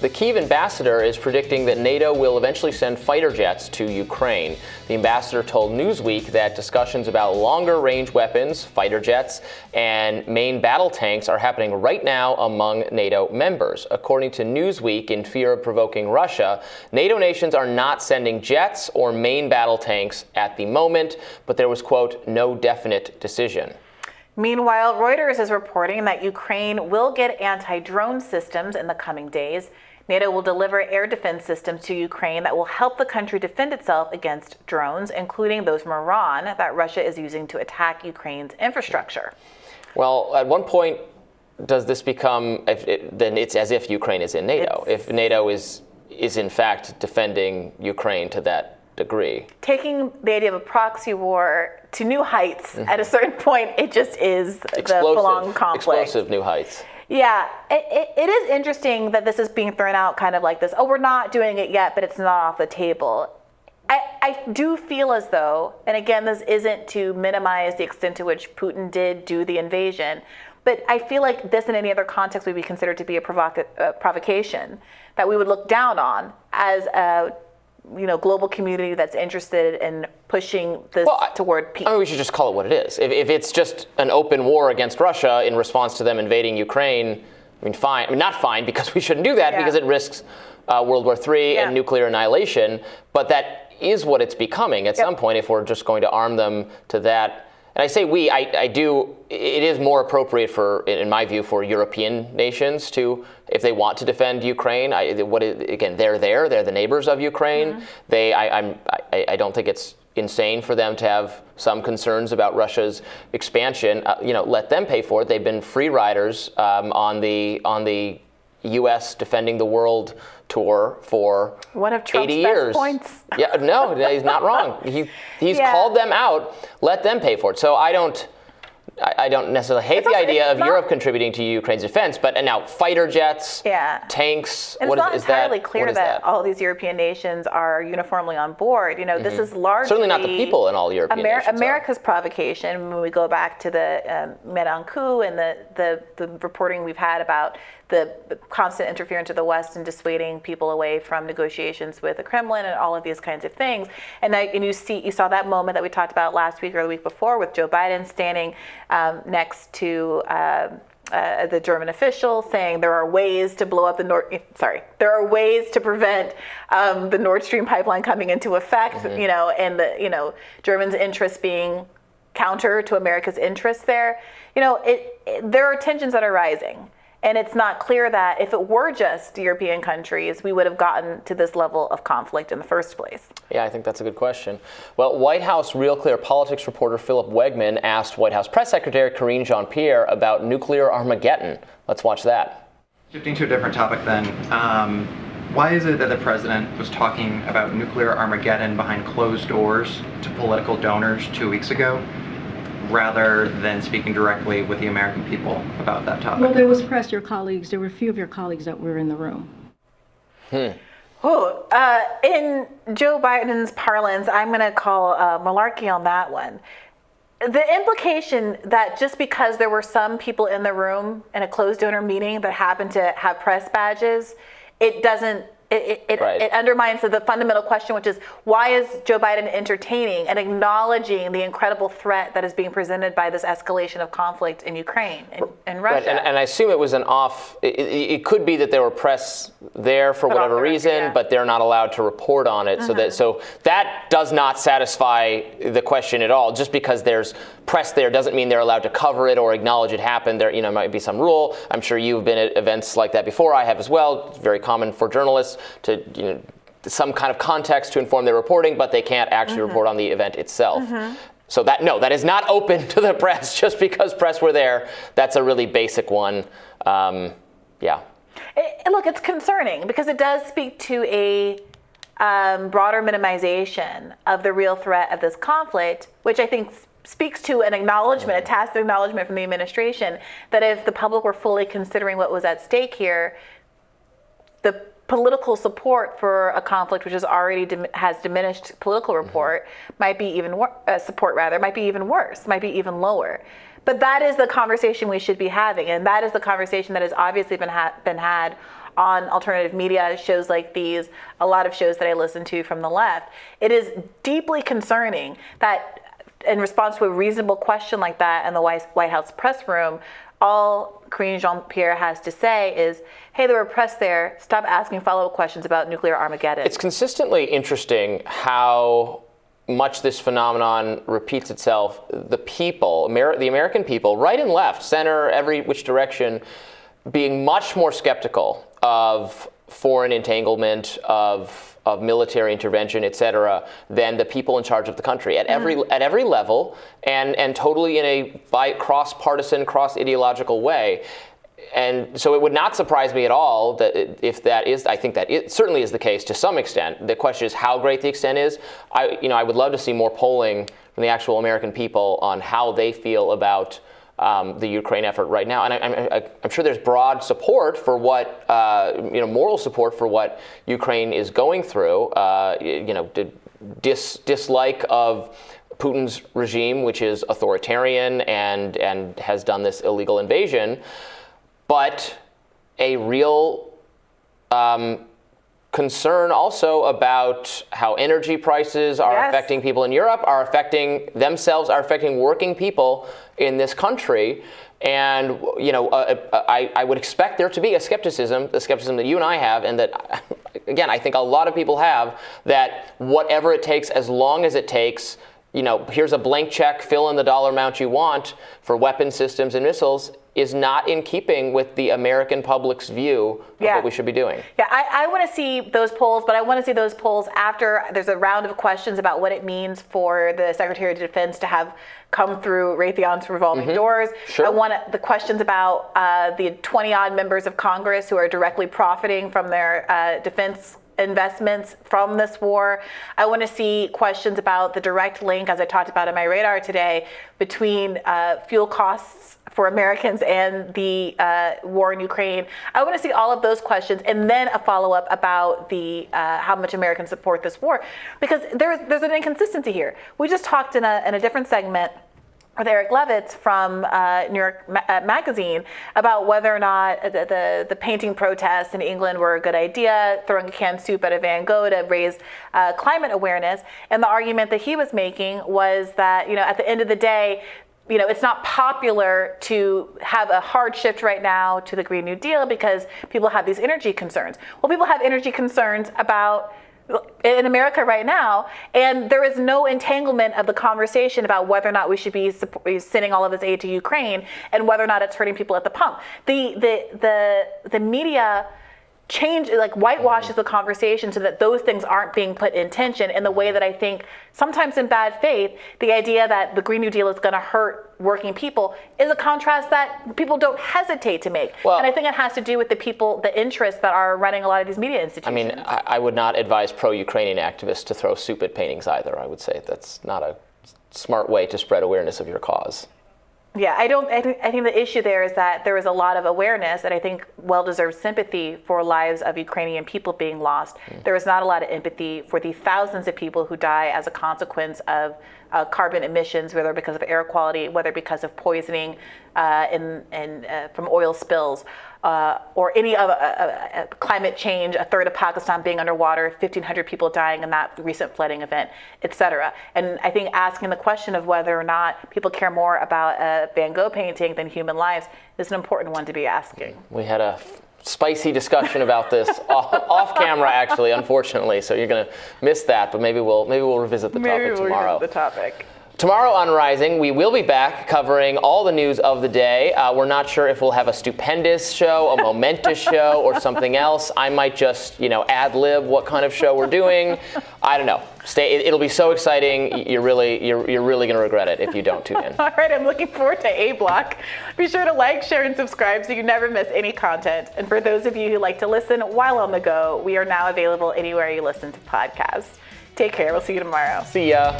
The Kyiv ambassador is predicting that NATO will eventually send fighter jets to Ukraine. The ambassador told Newsweek that discussions about longer-range weapons, fighter jets, and main battle tanks are happening right now among NATO members. According to Newsweek, in fear of provoking Russia, NATO nations are not sending jets or main battle tanks at the moment, but there was, quote, no definite decision. Meanwhile, Reuters is reporting that Ukraine will get anti-drone systems in the coming days. NATO will deliver air defense systems to Ukraine that will help the country defend itself against drones, including those from Iran that Russia is using to attack Ukraine's infrastructure. Well, at one point, does this become, then it's as if Ukraine is in NATO. If NATO is in fact defending Ukraine to that degree. Taking the idea of a proxy war to new heights, at a certain point, it just is the full-on conflict. Explosive new heights. Yeah, it is interesting that this is being thrown out kind of like this. Oh, we're not doing it yet, but it's not off the table. I do feel as though, and again, this isn't to minimize the extent to which Putin did do the invasion, but I feel like this in any other context would be considered to be a provocation that we would look down on as a global community that's interested in pushing this toward peace. I mean, we should just call it what it is. If it's just an open war against Russia in response to them invading Ukraine, I mean, fine. I mean, not fine, because we shouldn't do that, because it risks World War III and nuclear annihilation. But that is what it's becoming at some point if we're just going to arm them to that. And I say we, it is more appropriate in my view, for European nations to, if they want to defend Ukraine, they're there, they're the neighbors of Ukraine. I don't think it's insane for them to have some concerns about Russia's expansion. Let them pay for it. They've been free riders on the U.S. defending the world tour for one of Trump's 80 years. Best points. Yeah, no, he's not wrong. He's called them out. Let them pay for it. So I don't necessarily hate the idea of Europe contributing to Ukraine's defense, but now fighter jets, tanks. And it's not entirely clear that all these European nations are uniformly on board. This is largely certainly not the people in all European nations. America's provocation. When we go back to the Maidan coup and the reporting we've had about the constant interference of the West in dissuading people away from negotiations with the Kremlin and all of these kinds of things. And you saw that moment that we talked about last week or the week before with Joe Biden standing next to the German official saying there are ways to blow up there are ways to prevent the Nord Stream pipeline coming into effect, and the Germans' interests being counter to America's interests there. There are tensions that are rising. And it's not clear that if it were just European countries, we would have gotten to this level of conflict in the first place. Yeah, I think that's a good question. Well, White House Real Clear Politics reporter Philip Wegman asked White House Press Secretary Karine Jean-Pierre about nuclear Armageddon. Let's watch that. Shifting to a different topic then, why is it that the president was talking about nuclear Armageddon behind closed doors to political donors 2 weeks ago, rather than speaking directly with the American people about that topic? Well, there was press, your colleagues, there were a few of your colleagues that were in the room. In Joe Biden's parlance, I'm going to call malarkey on that one. The implication that just because there were some people in the room in a closed donor meeting that happened to have press badges, it doesn't. It undermines the fundamental question, which is why is Joe Biden entertaining and acknowledging the incredible threat that is being presented by this escalation of conflict in Ukraine and Russia? Right. And I assume it was it could be that there were press there for whatever reason, but they're not allowed to report on it. So that does not satisfy the question at all. Just because there's press there doesn't mean they're allowed to cover it or acknowledge it happened. There might be some rule. I'm sure you've been at events like that before. I have as well. It's very common for journalists to some kind of context to inform their reporting, but they can't actually report on the event itself. So that is not open to the press just because press were there. That's a really basic one. Look, it's concerning because it does speak to a broader minimization of the real threat of this conflict, which I think speaks to an acknowledgement, a tacit acknowledgement from the administration that if the public were fully considering what was at stake here, the political support for a conflict which has diminished political might be even might be even worse, might be even lower. But that is the conversation we should be having, and that is the conversation that has obviously been had on alternative media, shows like these, a lot of shows that I listen to from the left, it is deeply concerning that in response to a reasonable question like that in the White House press room, all Karine Jean-Pierre has to say is, hey, there were press there, stop asking follow-up questions about nuclear Armageddon. It's consistently interesting how much this phenomenon repeats itself. The people, the American people, right and left, center, every which direction, being much more skeptical of foreign entanglement, of military intervention, et cetera, than the people in charge of the country at every level, and totally in a cross-partisan, cross-ideological way. And so it would not surprise me at all that if that is, I think that it certainly is the case to some extent. The question is how great the extent is. I would love to see more polling from the actual American people on how they feel about the Ukraine effort right now, and I'm sure there's broad support for what, moral support for what Ukraine is going through. Dislike of Putin's regime, which is authoritarian and has done this illegal invasion, but a real concern also about how energy prices are affecting people in Europe, are affecting themselves, are affecting working people in this country. And, I would expect there to be the skepticism that you and I have, and that, again, I think a lot of people have, that whatever it takes, as long as it takes, here's a blank check, fill in the dollar amount you want for weapon systems and missiles, is not in keeping with the American public's view of what we should be doing. Yeah, I want to see those polls, but I want to see those polls after there's a round of questions about what it means for the Secretary of Defense to have come through Raytheon's revolving doors. Sure. I want the questions about the 20-odd members of Congress who are directly profiting from their defense investments from this war. I want to see questions about the direct link, as I talked about in my radar today, between fuel costs for Americans and the war in Ukraine. I want to see all of those questions, and then a follow-up about the how much Americans support this war, because there's an inconsistency here. We just talked in a different segment with Eric Levitz from New York Magazine about whether or not the painting protests in England were a good idea, throwing a canned soup at a Van Gogh to raise climate awareness. And the argument that he was making was that, at the end of the day, it's not popular to have a hard shift right now to the Green New Deal because people have these energy concerns. Well, people have energy concerns in America right now, and there is no entanglement of the conversation about whether or not we should be sending all of this aid to Ukraine and whether or not it's hurting people at the pump. The media whitewashes the conversation so that those things aren't being put in tension in the way that I think sometimes in bad faith, the idea that the Green New Deal is going to hurt working people is a contrast that people don't hesitate to make. Well, and I think it has to do with the interests that are running a lot of these media institutions. I mean, I would not advise pro-Ukrainian activists to throw soup at paintings either. I would say that's not a smart way to spread awareness of your cause. Yeah, I think the issue there is that there is a lot of awareness and I think well-deserved sympathy for lives of Ukrainian people being lost. There is not a lot of empathy for the thousands of people who die as a consequence of carbon emissions, whether because of air quality, whether because of poisoning from oil spills, or any other climate change, a third of Pakistan being underwater, 1,500 people dying in that recent flooding event, et cetera. And I think asking the question of whether or not people care more about a Van Gogh painting than human lives is an important one to be asking. We had a spicy discussion about this off camera, actually, unfortunately. So you're going to miss that, but maybe we'll revisit the topic tomorrow. Revisit the topic. Tomorrow on Rising, we will be back covering all the news of the day. We're not sure if we'll have a stupendous show, a momentous show, or something else. I might just, ad-lib what kind of show we're doing. I don't know. It'll be so exciting. You're really going to regret it if you don't tune in. All right, I'm looking forward to A Block. Be sure to like, share, and subscribe so you never miss any content. And for those of you who like to listen while on the go, we are now available anywhere you listen to podcasts. Take care. We'll see you tomorrow. See ya.